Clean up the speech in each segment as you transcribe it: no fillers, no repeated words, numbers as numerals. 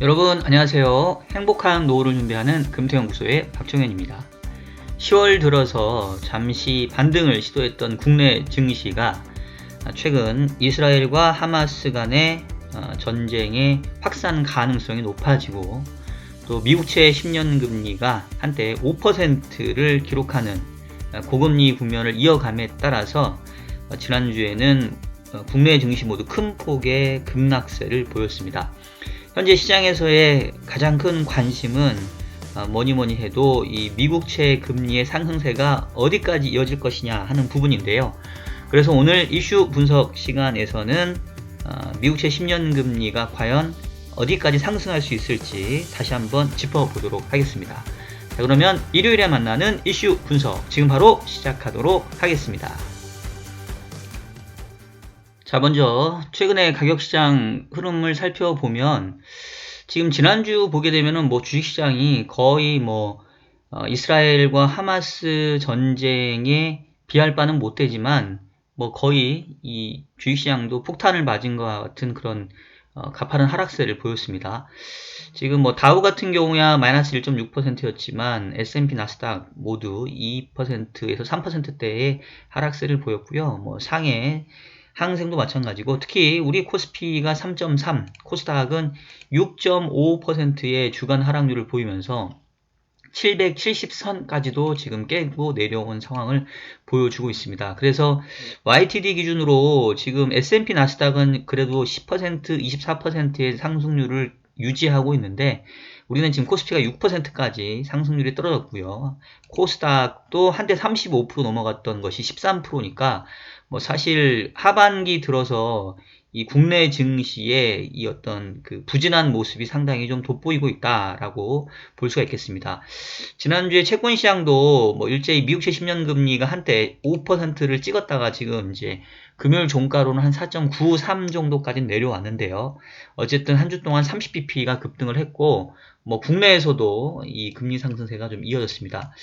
여러분 안녕하세요. 행복한 노후를 준비하는 금태연구소의 박정현입니다. 10월 들어서 잠시 반등을 시도했던 국내 증시가 최근 이스라엘과 하마스 간의 전쟁의 확산 가능성이 높아지고 또 미국채 10년 금리가 한때 5%를 기록하는 고금리 국면을 이어감에 따라서 지난주에는 국내 증시 모두 큰 폭의 급락세를 보였습니다. 현재 시장에서의 가장 큰 관심은 뭐니 해도 이 미국채 금리의 상승세가 어디까지 이어질 것이냐 하는 부분인데요. 그래서 오늘 이슈 분석 시간에서는 미국채 10년 금리가 과연 어디까지 상승할 수 있을지 다시 한번 짚어보도록 하겠습니다. 자, 그러면 일요일에 만나는 이슈 분석 지금 바로 시작하도록 하겠습니다. 자, 먼저 최근의 가격시장 흐름을 살펴보면 지금 지난주 보게 되면은 주식시장이 거의 이스라엘과 하마스 전쟁에 비할 바는 못 되지만 거의 이 주식시장도 폭탄을 맞은 것 같은 그런 가파른 하락세를 보였습니다. 지금 다우 같은 경우야 마이너스 1.6%였지만 S&P 나스닥 모두 2%에서 3%대의 하락세를 보였고요. 상해 항생도 마찬가지고 특히 우리 코스피가 3.3, 코스닥은 6.5%의 주간 하락률을 보이면서 770선까지도 지금 깨고 내려온 상황을 보여주고 있습니다. 그래서 YTD 기준으로 지금 S&P 나스닥은 그래도 10%, 24%의 상승률을 유지하고 있는데 우리는 지금 코스피가 6%까지 상승률이 떨어졌고요. 코스닥도 한때 35% 넘어갔던 것이 13%니까 사실 하반기 들어서 이 국내 증시의 이 어떤 그 부진한 모습이 상당히 좀 돋보이고 있다라고 볼 수가 있겠습니다. 지난주에 채권 시장도 일제히 미국채 10년 금리가 한때 5%를 찍었다가 지금 이제 금요일 종가로는 한 4.93 정도까지 내려왔는데요. 어쨌든 한 주 동안 30bp가 급등을 했고 국내에서도 이 금리 상승세가 좀 이어졌습니다.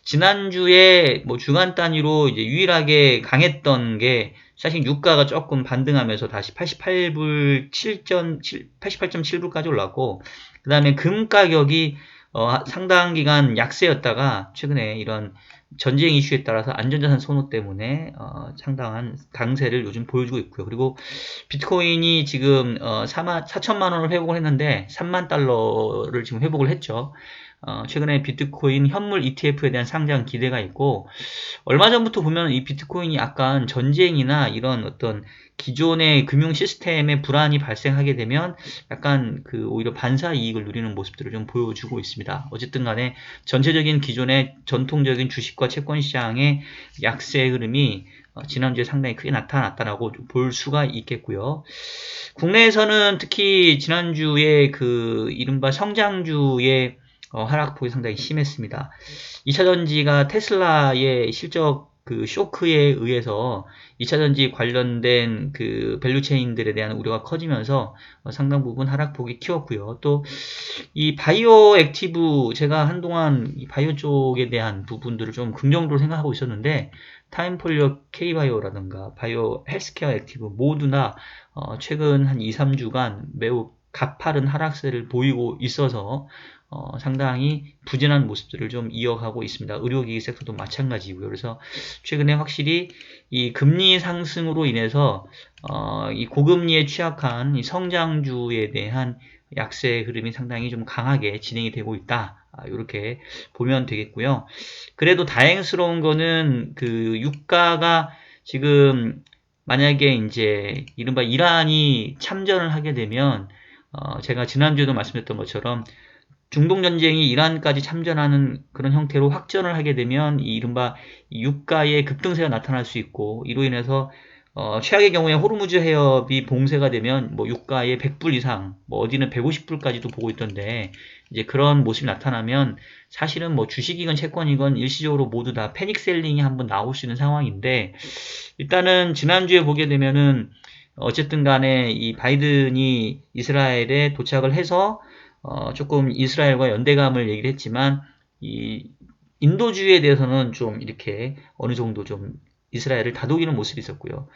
지난주에 주간 단위로 이제 유일하게 강했던 게 사실 유가가 조금 반등하면서 다시 88.7불까지 올랐고 그 다음에 금 가격이 상당 기간 약세였다가 최근에 이런 전쟁 이슈에 따라서 안전자산 선호 때문에 상당한 강세를 요즘 보여주고 있고요. 그리고 비트코인이 지금 4천만 원을 회복을 했는데 3만 달러를 지금 회복을 했죠. 최근에 비트코인 현물 ETF에 대한 상장 기대가 있고 얼마 전부터 보면 이 비트코인이 약간 전쟁이나 이런 어떤 기존의 금융 시스템에 불안이 발생하게 되면 약간 오히려 반사 이익을 누리는 모습들을 좀 보여주고 있습니다. 어쨌든 간에 전체적인 기존의 전통적인 주식과 채권 시장의 약세 흐름이 지난주에 상당히 크게 나타났다라고 볼 수가 있겠고요. 국내에서는 특히 지난주에 이른바 성장주의 하락폭이 상당히 심했습니다. 2차전지가 테슬라의 실적 쇼크에 의해서 2차전지 관련된 밸류체인들에 대한 우려가 커지면서 상당 부분 하락폭이 키웠고요. 또 이 바이오 액티브 제가 한동안 이 바이오 쪽에 대한 부분들을 좀 긍정적으로 생각하고 있었는데 타임폴리오 K바이오라든가 바이오 헬스케어 액티브 모두나 최근 한 2, 3주간 매우 가파른 하락세를 보이고 있어서 상당히 부진한 모습들을 좀 이어가고 있습니다. 의료기기 섹터도 마찬가지고요. 그래서 최근에 확실히 이 금리 상승으로 인해서 이 고금리에 취약한 이 성장주에 대한 약세 흐름이 상당히 좀 강하게 진행이 되고 있다. 이렇게 보면 되겠고요. 그래도 다행스러운 거는 유가가 지금 만약에 이제 이른바 이란이 참전을 하게 되면 제가 지난주에도 말씀드렸던 것처럼 중동 전쟁이 이란까지 참전하는 그런 형태로 확전을 하게 되면 이 이른바 유가의 급등세가 나타날 수 있고 이로 인해서 최악의 경우에 호르무즈 해협이 봉쇄가 되면 유가의 100불 이상 어디는 150불까지도 보고 있던데 이제 그런 모습이 나타나면 사실은 주식이건 채권이건 일시적으로 모두 다 패닉셀링이 한번 나올 수 있는 상황인데 일단은 지난주에 보게 되면은 어쨌든 간에 이 바이든이 이스라엘에 도착을 해서 조금 이스라엘과 연대감을 얘기를 했지만 이 인도주의에 대해서는 좀 이렇게 어느 정도 좀 이스라엘을 다독이는 모습이 있었고요.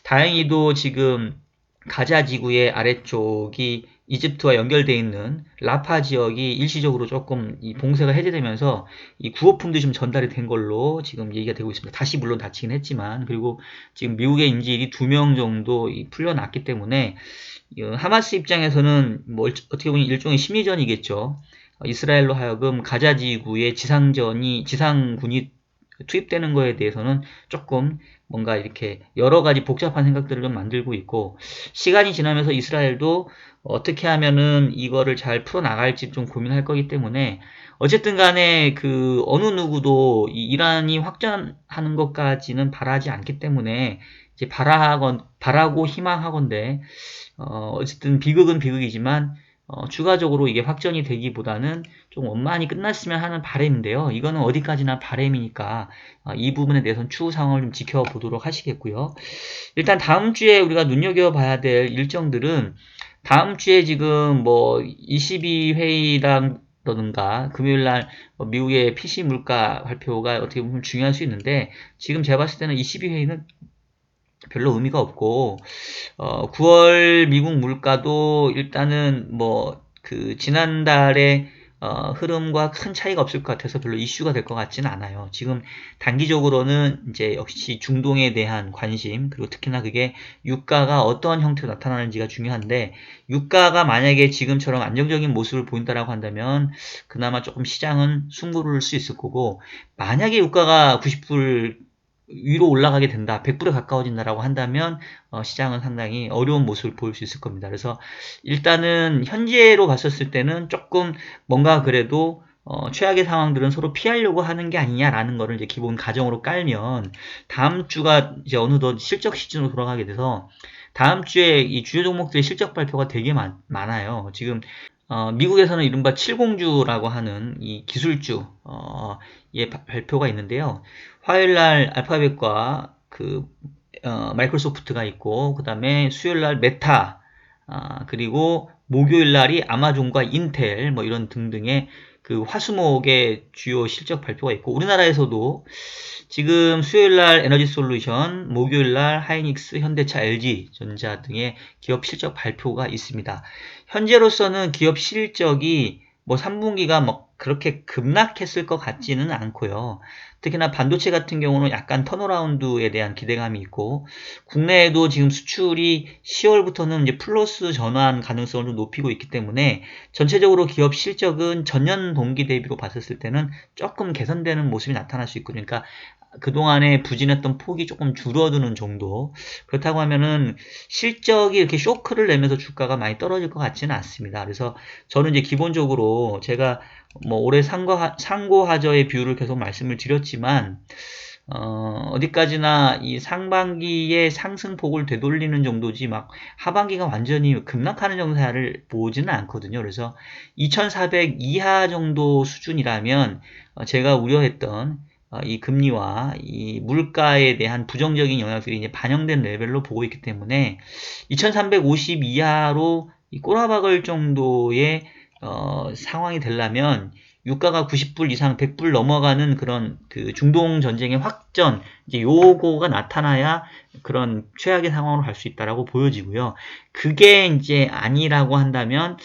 다행히도 지금 가자 지구의 아래쪽이 이집트와 연결되어 있는 라파 지역이 일시적으로 조금 이 봉쇄가 해제되면서 이 구호품들이 좀 전달이 된 걸로 지금 얘기가 되고 있습니다. 다시 물론 닫히긴 했지만, 그리고 지금 미국의 인질이 2명 정도 풀려났기 때문에 하마스 입장에서는 뭐 어떻게 보면 일종의 심리전이겠죠. 이스라엘로 하여금 가자 지구에 지상군이 투입되는 거에 대해서는 조금 뭔가 이렇게 여러 가지 복잡한 생각들을 좀 만들고 있고, 시간이 지나면서 이스라엘도 어떻게 하면은 이거를 잘 풀어나갈지 좀 고민할 거기 때문에, 어쨌든 간에 그 어느 누구도 이 이란이 확전하는 것까지는 바라지 않기 때문에, 이제 바라고 희망하건대, 어쨌든 비극은 비극이지만, 추가적으로 이게 확전이 되기보다는 좀 원만히 끝났으면 하는 바람인데요. 이거는 어디까지나 바람이니까 이 부분에 대해서는 추후 상황을 좀 지켜보도록 하시겠고요. 일단 다음 주에 우리가 눈여겨봐야 될 일정들은, 다음 주에 지금 뭐 22회의라든가 금요일날 미국의 PC 물가 발표가 어떻게 보면 중요할 수 있는데, 지금 제가 봤을 때는 22회의는 별로 의미가 없고, 9월 미국 물가도 일단은 뭐 그 지난달에 흐름과 큰 차이가 없을 것 같아서 별로 이슈가 될 것 같지는 않아요. 지금 단기적으로는 이제 역시 중동에 대한 관심, 그리고 특히나 그게 유가가 어떠한 형태로 나타나는지가 중요한데, 유가가 만약에 지금처럼 안정적인 모습을 보인다라고 한다면 그나마 조금 시장은 숨고를 수 있을 거고, 만약에 유가가 90불 위로 올라가게 된다, 100불에 가까워진다라고 한다면 시장은 상당히 어려운 모습을 보일 수 있을 겁니다. 그래서 일단은 현재로 봤었을 때는 조금 뭔가 그래도 최악의 상황들은 서로 피하려고 하는 게 아니냐라는 거를 이제 기본 가정으로 깔면, 다음 주가 이제 어느덧 실적 시즌으로 돌아가게 돼서 다음 주에 이 주요 종목들의 실적 발표가 되게 많아요. 지금 미국에서는 이른바 70주라고 하는 이 기술주 의 발표가 있는데요. 화요일날 알파벳과 마이크로소프트가 있고, 그 다음에 수요일날 메타, 그리고 목요일날이 아마존과 인텔 뭐 이런 등등의 그 화수목의 주요 실적 발표가 있고, 우리나라에서도 지금 수요일날 에너지솔루션, 목요일날 하이닉스, 현대차, LG전자 등의 기업 실적 발표가 있습니다. 현재로서는 기업 실적이 뭐 3분기가 뭐 그렇게 급락했을 것 같지는 않고요. 특히나 반도체 같은 경우는 약간 턴어라운드에 대한 기대감이 있고, 국내에도 지금 수출이 10월부터는 이제 플러스 전환 가능성을 좀 높이고 있기 때문에 전체적으로 기업 실적은 전년 동기 대비로 봤었을 때는 조금 개선되는 모습이 나타날 수 있거든요. 그러니까 그동안에 부진했던 폭이 조금 줄어드는 정도. 그렇다고 하면은 실적이 이렇게 쇼크를 내면서 주가가 많이 떨어질 것 같지는 않습니다. 그래서 저는 이제 기본적으로 제가 뭐 올해 상고하저의 비율을 계속 말씀을 드렸지만, 어디까지나 이 상반기의 상승폭을 되돌리는 정도지 막 하반기가 완전히 급락하는 정사를 보지는 않거든요. 그래서 2400 이하 정도 수준이라면 제가 우려했던 이 금리와 이 물가에 대한 부정적인 영향들이 이제 반영된 레벨로 보고 있기 때문에 2350 이하로 꼬라박을 정도의 상황이 되려면 유가가 90불 이상 100불 넘어가는 그런 그 중동 전쟁의 확전, 이제 요거가 나타나야 그런 최악의 상황으로 갈 수 있다라고 보여지고요. 그게 이제 아니라고 한다면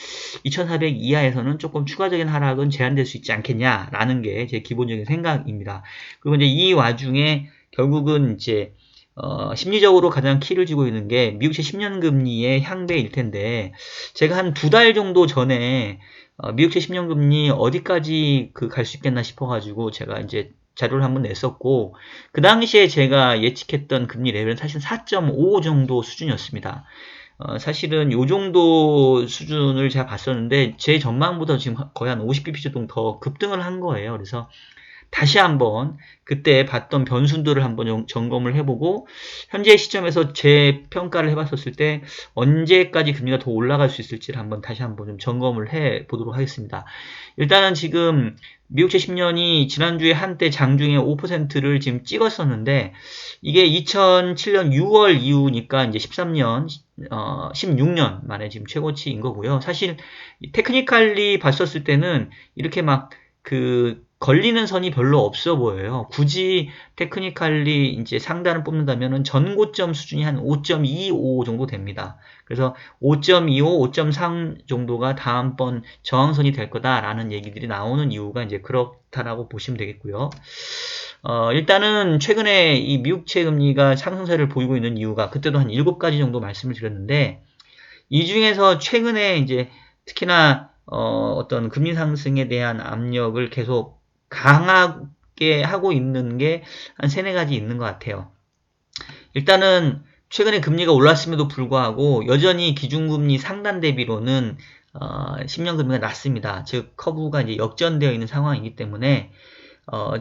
2400 이하에서는 조금 추가적인 하락은 제한될 수 있지 않겠냐라는 게 제 기본적인 생각입니다. 그리고 이제 이 와중에 결국은 이제 심리적으로 가장 키를 쥐고 있는 게 미국채 10년 금리의 향배일 텐데, 제가 한 2달 정도 전에 미국채 10년 금리 어디까지 갈 수 있겠나 싶어가지고 제가 이제 자료를 한번 냈었고, 그 당시에 제가 예측했던 금리 레벨은 사실 4.5 정도 수준이었습니다. 사실은 요 정도 수준을 제가 봤었는데 제 전망보다 지금 거의 한 50bp 정도 더 급등을 한 거예요. 그래서 다시 한번 그때 봤던 변수들을 한번 점검을 해보고, 현재 시점에서 제 평가를 해봤었을 때 언제까지 금리가 더 올라갈 수 있을지를 다시 한번 좀 점검을 해보도록 하겠습니다. 일단은 지금 미국채 10년이 지난주에 한때 장중에 5%를 지금 찍었었는데, 이게 2007년 6월 이후니까 이제 13년, 16년 만에 지금 최고치인 거고요. 사실 테크니컬리 봤었을 때는 이렇게 막 걸리는 선이 별로 없어 보여요. 굳이 테크니컬리 이제 상단을 뽑는다면은 전고점 수준이 한 5.25 정도 됩니다. 그래서 5.25, 5.3 정도가 다음번 저항선이 될 거다라는 얘기들이 나오는 이유가 이제 그렇다라고 보시면 되겠고요. 일단은 최근에 이 미국채 금리가 상승세를 보이고 있는 이유가 그때도 한 7가지 정도 말씀을 드렸는데 이 중에서 최근에 이제 특히나 어떤 금리 상승에 대한 압력을 계속 강하게 하고 있는 게 한 세네 가지 있는 것 같아요. 일단은 최근에 금리가 올랐음에도 불구하고 여전히 기준금리 상단 대비로는 10년 금리가 낮습니다. 즉 커브가 이제 역전되어 있는 상황이기 때문에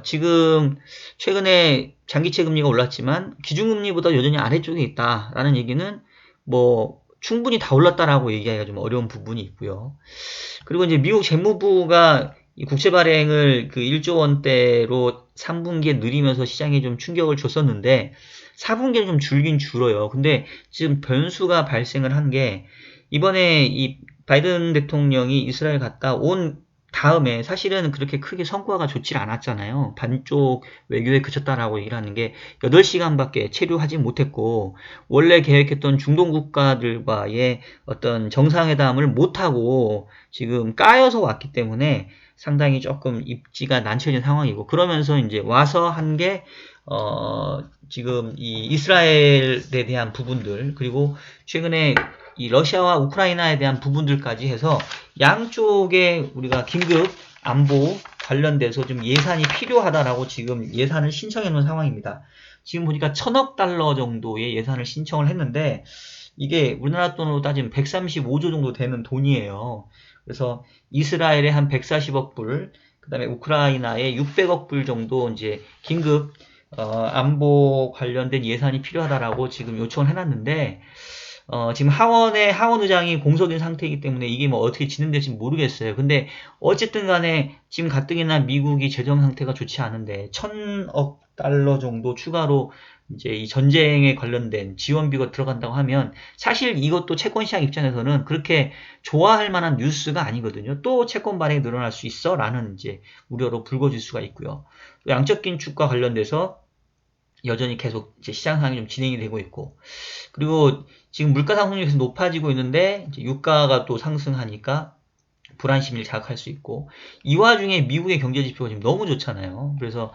지금 최근에 장기채 금리가 올랐지만 기준금리보다 여전히 아래쪽에 있다라는 얘기는 뭐 충분히 다 올랐다라고 얘기하기가 좀 어려운 부분이 있고요. 그리고 이제 미국 재무부가 이 국채 발행을 그 1조 원대로 3분기에 늘리면서 시장에 좀 충격을 줬었는데 4분기에는 좀 줄긴 줄어요. 근데 지금 변수가 발생을 한 게 이번에 이 바이든 대통령이 이스라엘 갔다 온 다음에 사실은 그렇게 크게 성과가 좋지 않았잖아요. 반쪽 외교에 그쳤다라고 얘기를 하는 게 8시간밖에 체류하지 못했고 원래 계획했던 중동 국가들과의 어떤 정상회담을 못하고 지금 까여서 왔기 때문에 상당히 조금 입지가 난처해진 상황이고 그러면서 이제 와서 한 게 지금 이 이스라엘에 대한 부분들 그리고 최근에 이 러시아와 우크라이나에 대한 부분들까지 해서 양쪽에 우리가 긴급 안보 관련돼서 좀 예산이 필요하다라고 지금 예산을 신청해 놓은 상황입니다. 지금 보니까 1000억 달러 정도의 예산을 신청을 했는데 이게 우리나라 돈으로 따지면 135조 정도 되는 돈이에요. 그래서 이스라엘에 한 140억 불, 그 다음에 우크라이나에 600억 불 정도 이제 긴급 안보 관련된 예산이 필요하다라고 지금 요청을 해놨는데 지금 하원 의장이 공석인 상태이기 때문에 이게 뭐 어떻게 진행될지 모르겠어요. 근데 어쨌든 간에 지금 가뜩이나 미국이 재정 상태가 좋지 않은데 1000억 달러 정도 추가로 이제 이 전쟁에 관련된 지원비가 들어간다고 하면 사실 이것도 채권 시장 입장에서는 그렇게 좋아할 만한 뉴스가 아니거든요. 또 채권 발행이 늘어날 수 있어 라는 이제 우려로 불거질 수가 있고요. 또 양적 긴축과 관련돼서 여전히 계속 이제 시장 상황이 좀 진행이 되고 있고 그리고 지금 물가 상승률이 계속 높아지고 있는데 이제 유가가 또 상승하니까 불안 심리를 자극할 수 있고 이 와중에 미국의 경제 지표가 지금 너무 좋잖아요. 그래서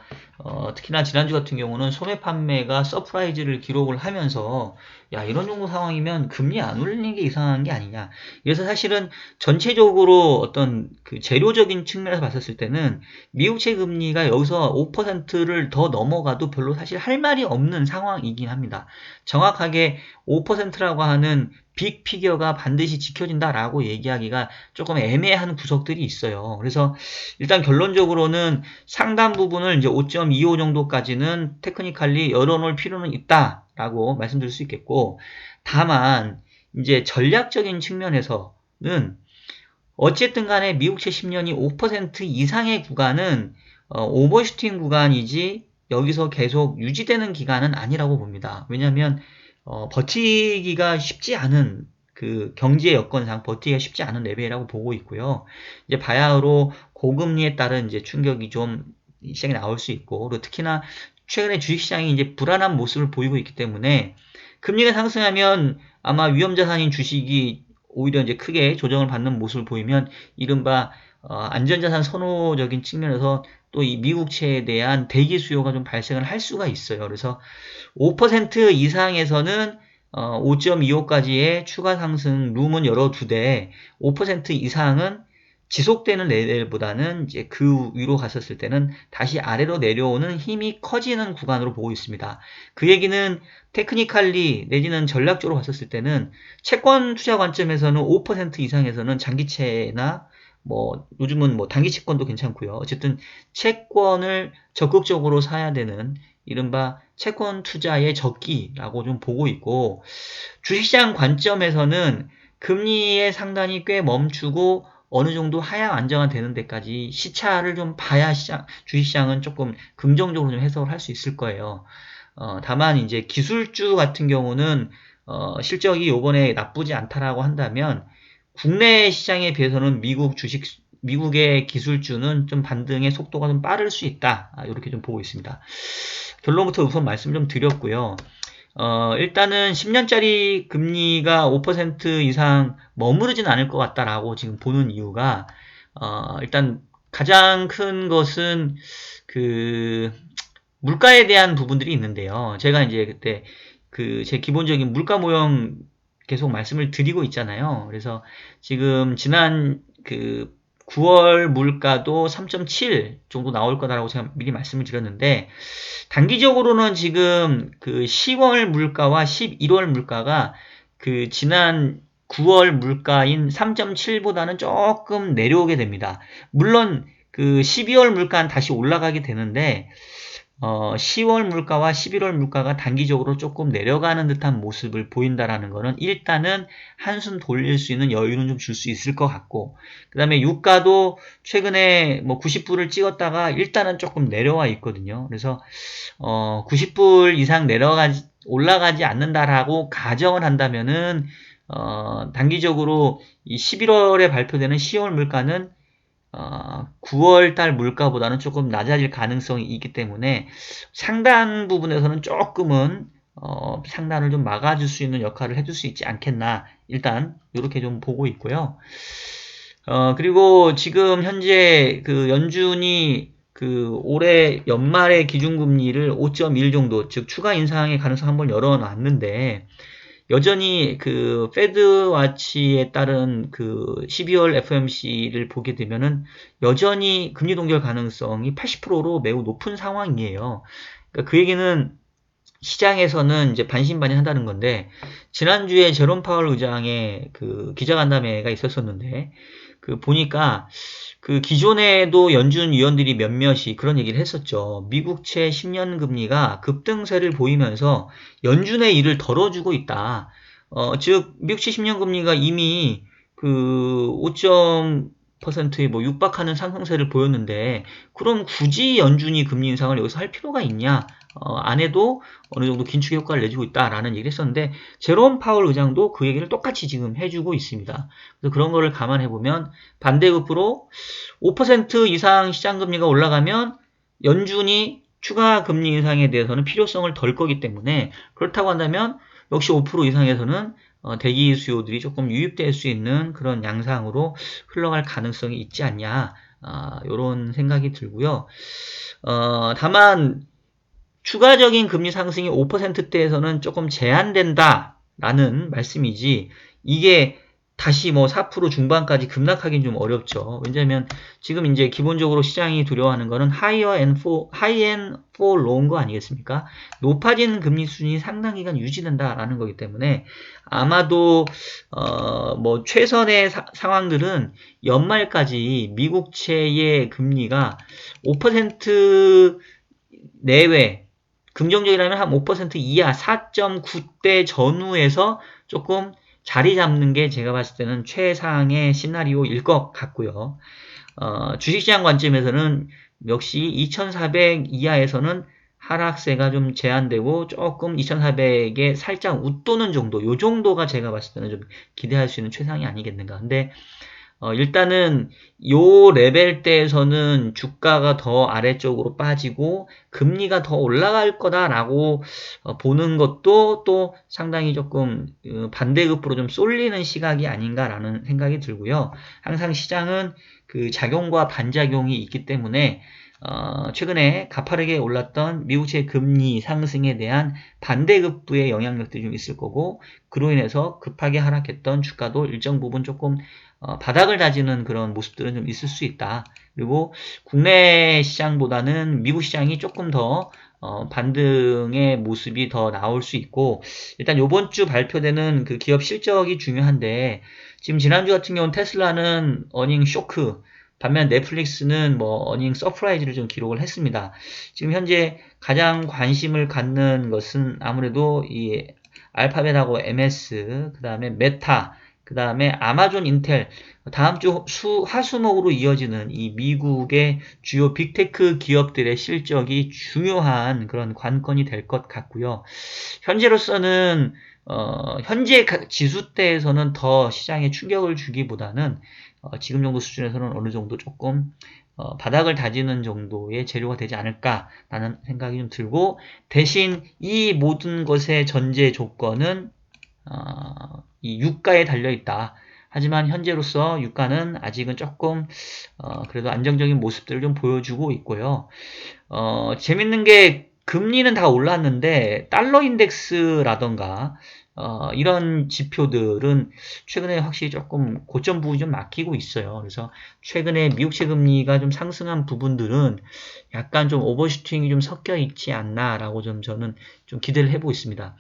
특히나 지난주 같은 경우는 소매 판매가 서프라이즈를 기록을 하면서 야 이런 정도 상황이면 금리 안 올리는 게 이상한 게 아니냐. 그래서 사실은 전체적으로 어떤 그 재료적인 측면에서 봤었을 때는 미국채 금리가 여기서 5%를 더 넘어가도 별로 사실 할 말이 없는 상황이긴 합니다. 정확하게 5%라고 하는 빅 피겨가 반드시 지켜진다라고 얘기하기가 조금 애매한 구석들이 있어요. 그래서 일단 결론적으로는 상단 부분을 이제 5.25 정도까지는 테크니컬리 열어놓을 필요는 있다라고 말씀드릴 수 있겠고, 다만 이제 전략적인 측면에서는 어쨌든 간에 미국채 10년이 5% 이상의 구간은 오버슈팅 구간이지 여기서 계속 유지되는 기간은 아니라고 봅니다. 왜냐하면 버티기가 쉽지 않은 그 경제 여건상 버티기가 쉽지 않은 레벨이라고 보고 있고요. 이제 바야흐로 고금리에 따른 이제 충격이 좀 시장에 나올 수 있고, 그리고 특히나 최근에 주식시장이 이제 불안한 모습을 보이고 있기 때문에 금리가 상승하면 아마 위험자산인 주식이 오히려 이제 크게 조정을 받는 모습을 보이면 이른바 안전자산 선호적인 측면에서 또 이 미국채에 대한 대기 수요가 좀 발생을 할 수가 있어요. 그래서 5% 이상에서는 5.25까지의 추가 상승 룸은 열어두되 5% 이상은 지속되는 레벨보다는 이제 그 위로 갔었을 때는 다시 아래로 내려오는 힘이 커지는 구간으로 보고 있습니다. 그 얘기는 테크니컬리 내지는 전략적으로 봤었을 때는 채권 투자 관점에서는 5% 이상에서는 장기채나 뭐 요즘은 뭐 단기 채권도 괜찮고요. 어쨌든 채권을 적극적으로 사야 되는 이른바 채권 투자의 적기라고 좀 보고 있고 주식시장 관점에서는 금리의 상단이 꽤 멈추고 어느 정도 하향 안정화되는 데까지 시차를 좀 봐야 주식시장은 조금 긍정적으로 좀 해석을 할 수 있을 거예요. 다만 이제 기술주 같은 경우는 실적이 요번에 나쁘지 않다라고 한다면 국내 시장에 비해서는 미국 주식 미국의 기술주는 좀 반등의 속도가 좀 빠를 수 있다. 이렇게 좀 보고 있습니다. 결론부터 우선 말씀 좀 드렸고요. 일단은 10년짜리 금리가 5% 이상 머무르진 않을 것 같다라고 지금 보는 이유가, 일단 가장 큰 것은 그 물가에 대한 부분들이 있는데요. 제가 이제 그때 제 기본적인 물가 모형 계속 말씀을 드리고 있잖아요. 그래서 지금 지난 9월 물가도 3.7 정도 나올 거다라고 제가 미리 말씀을 드렸는데, 단기적으로는 지금 10월 물가와 11월 물가가 지난 9월 물가인 3.7보다는 조금 내려오게 됩니다. 물론 12월 물가는 다시 올라가게 되는데, 10월 물가와 11월 물가가 단기적으로 조금 내려가는 듯한 모습을 보인다라는 거는 일단은 한숨 돌릴 수 있는 여유는 좀 줄 수 있을 것 같고, 그 다음에 유가도 최근에 뭐 90불을 찍었다가 일단은 조금 내려와 있거든요. 그래서 90불 이상 올라가지 않는다라고 가정을 한다면은 단기적으로 이 11월에 발표되는 10월 물가는 9월달 물가보다는 조금 낮아질 가능성이 있기 때문에 상단 부분에서는 조금은 상단을 좀 막아줄 수 있는 역할을 해줄 수 있지 않겠나, 일단 이렇게 좀 보고 있고요. 그리고 지금 현재 연준이 올해 연말에 기준금리를 5.1 정도, 즉 추가 인상의 가능성 한번 열어놨는데, 여전히 페드와치에 따른 12월 FOMC를 보게 되면은 여전히 금리 동결 가능성이 80%로 매우 높은 상황이에요. 그러니까 그 얘기는 시장에서는 이제 반신반의한다는 건데, 지난주에 제롬 파월 의장의 기자간담회가 있었었는데, 보니까 기존에도 연준 위원들이 몇몇이 그런 얘기를 했었죠. 미국채 10년 금리가 급등세를 보이면서 연준의 일을 덜어주고 있다. 즉 미국채 10년 금리가 이미 5%에 뭐 육박하는 상승세를 보였는데, 그럼 굳이 연준이 금리 인상을 여기서 할 필요가 있냐? 안 해도 어느 정도 긴축 효과를 내주고 있다라는 얘기를 했었는데, 제롬 파월 의장도 그 얘기를 똑같이 지금 해주고 있습니다. 그래서 그런 거를 감안해보면 반대급부로 5% 이상 시장금리가 올라가면 연준이 추가 금리 인상에 대해서는 필요성을 덜 거기 때문에, 그렇다고 한다면 역시 5% 이상에서는 대기 수요들이 조금 유입될 수 있는 그런 양상으로 흘러갈 가능성이 있지 않냐, 이런 생각이 들고요. 다만 추가적인 금리 상승이 5%대에서는 조금 제한된다라는 말씀이지, 이게 다시 뭐 4% 중반까지 급락하긴 좀 어렵죠. 왜냐면 지금 이제 기본적으로 시장이 두려워하는 거는 high and for longer 아니겠습니까? 높아진 금리 수준이 상당 기간 유지된다라는 거기 때문에, 아마도 뭐 최선의 상황들은 연말까지 미국채의 금리가 5% 내외, 긍정적이라면 한 5% 이하 4.9대 전후에서 조금 자리 잡는 게 제가 봤을 때는 최상의 시나리오일 것 같고요. 주식시장 관점에서는 역시 2400 이하에서는 하락세가 좀 제한되고 조금 2400에 살짝 웃도는 정도, 요 정도가 제가 봤을 때는 좀 기대할 수 있는 최상이 아니겠는가. 근데 일단은 요 레벨대에서는 주가가 더 아래쪽으로 빠지고 금리가 더 올라갈 거다라고 보는 것도 또 상당히 조금 반대급부로 좀 쏠리는 시각이 아닌가라는 생각이 들고요. 항상 시장은 작용과 반작용이 있기 때문에 최근에 가파르게 올랐던 미국채 금리 상승에 대한 반대급부의 영향력들이 좀 있을 거고, 그로 인해서 급하게 하락했던 주가도 일정 부분 조금 바닥을 다지는 그런 모습들은 좀 있을 수 있다. 그리고 국내 시장보다는 미국 시장이 조금 더 반등의 모습이 더 나올 수 있고, 일단 요번 주 발표되는 기업 실적이 중요한데, 지금 지난주 같은 경우는 테슬라는 어닝 쇼크, 반면 넷플릭스는 뭐 어닝 서프라이즈를 좀 기록을 했습니다. 지금 현재 가장 관심을 갖는 것은 아무래도 이 알파벳하고 MS, 그 다음에 메타, 그 다음에 아마존, 인텔, 다음 주 화수목으로 이어지는 이 미국의 주요 빅테크 기업들의 실적이 중요한 그런 관건이 될 것 같고요. 현재로서는 현재 지수대에서는 더 시장에 충격을 주기보다는 지금 정도 수준에서는 어느 정도 조금 바닥을 다지는 정도의 재료가 되지 않을까라는 생각이 좀 들고, 대신 이 모든 것의 전제 조건은 이 유가에 달려 있다. 하지만 현재로서 유가는 아직은 조금 그래도 안정적인 모습들을 좀 보여주고 있고요. 재밌는 게 금리는 다 올랐는데 달러 인덱스라던가 이런 지표들은 최근에 확실히 조금 고점 부분이 좀 막히고 있어요. 그래서 최근에 미국채 금리가 좀 상승한 부분들은 약간 좀 오버슈팅이 좀 섞여 있지 않나라고 좀 저는 좀 기대를 해보고 있습니다.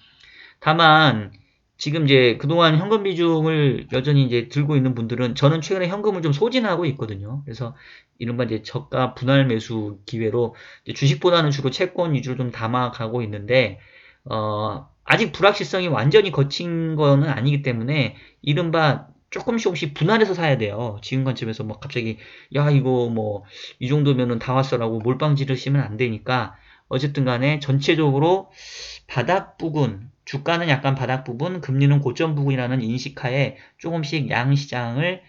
다만 지금 이제 그동안 현금 비중을 여전히 이제 들고 있는 분들은, 저는 최근에 현금을 좀 소진하고 있거든요. 그래서 이른바 이제 저가 분할 매수 기회로 주식보다는 주로 채권 위주로 좀 담아가고 있는데, 아직 불확실성이 완전히 거친 거는 아니기 때문에 이른바 조금씩 분할해서 사야 돼요. 지금 관점에서 뭐 갑자기 야 이거 뭐 이 정도면은 다 왔어라고 몰빵 지르시면 안 되니까, 어쨌든 간에 전체적으로 바닥 부분, 주가는 약간 바닥 부분, 금리는 고점 부분이라는 인식하에 조금씩 양시장을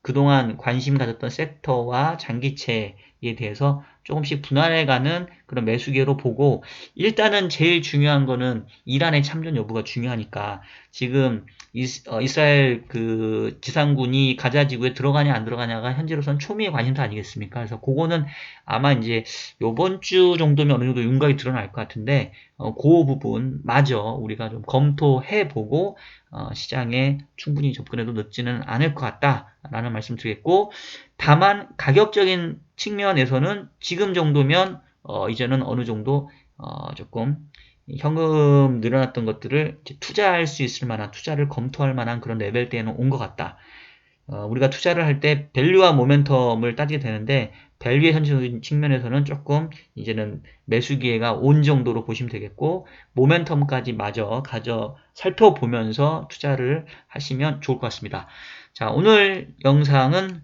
그동안 관심 가졌던 섹터와 장기채에 대해서 조금씩 분할해가는 그런 매수기회로 보고, 일단은 제일 중요한 거는 이란의 참전 여부가 중요하니까 지금 이스라엘 그 지상군이 가자 지구에 들어가냐 안 들어가냐가 현재로선 초미의 관심사 아니겠습니까? 그래서 그거는 아마 이제 요번 주 정도면 어느 정도 윤곽이 드러날 것 같은데, 그 부분 마저 우리가 좀 검토해보고 시장에 충분히 접근해도 늦지는 않을 것 같다라는 말씀 드리겠고, 다만 가격적인 측면에서는 지금 정도면 이제는 어느 정도 조금 현금 늘어났던 것들을 투자할 수 있을 만한, 투자를 검토할 만한 그런 레벨대에는 온 것 같다. 우리가 투자를 할 때 밸류와 모멘텀을 따지게 되는데, 밸류의 현실적인 측면에서는 조금 이제는 매수 기회가 온 정도로 보시면 되겠고, 모멘텀까지 마저 살펴보면서 투자를 하시면 좋을 것 같습니다. 자, 오늘 영상은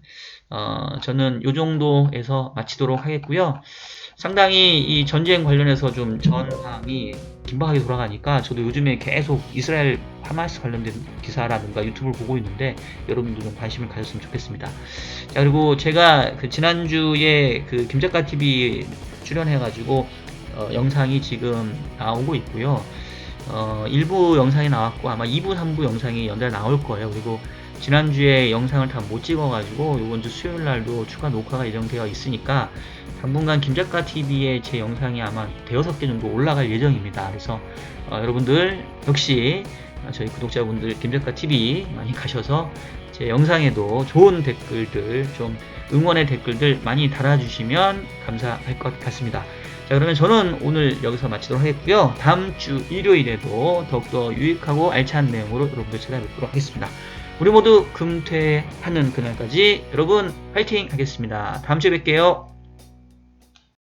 저는 이 정도에서 마치도록 하겠고요. 상당히 이 전쟁 관련해서 좀 전황이 긴박하게 돌아가니까 저도 요즘에 계속 이스라엘 하마스 관련된 기사라든가 유튜브를 보고 있는데, 여러분도 좀 관심을 가졌으면 좋겠습니다. 자, 그리고 제가 그 지난주에 그 김작가TV 출연해가지고 영상이 지금 나오고 있고요. 일부 영상이 나왔고 아마 2부, 3부 영상이 연달아 나올 거예요. 그리고 지난주에 영상을 다 못 찍어가지고 이번주 수요일날도 추가 녹화가 예정되어 있으니까 당분간 김작가TV에 제 영상이 아마 5-6개 정도 올라갈 예정입니다. 그래서 여러분들 역시 저희 구독자분들 김작가TV 많이 가셔서 제 영상에도 좋은 댓글들, 좀 응원의 댓글들 많이 달아주시면 감사할 것 같습니다. 자, 그러면 저는 오늘 여기서 마치도록 하겠고요. 다음 주 일요일에도 더욱더 유익하고 알찬 내용으로 여러분들 찾아뵙도록 하겠습니다. 우리 모두 금퇴하는 그날까지 여러분 화이팅 하겠습니다. 다음 주에 뵐게요.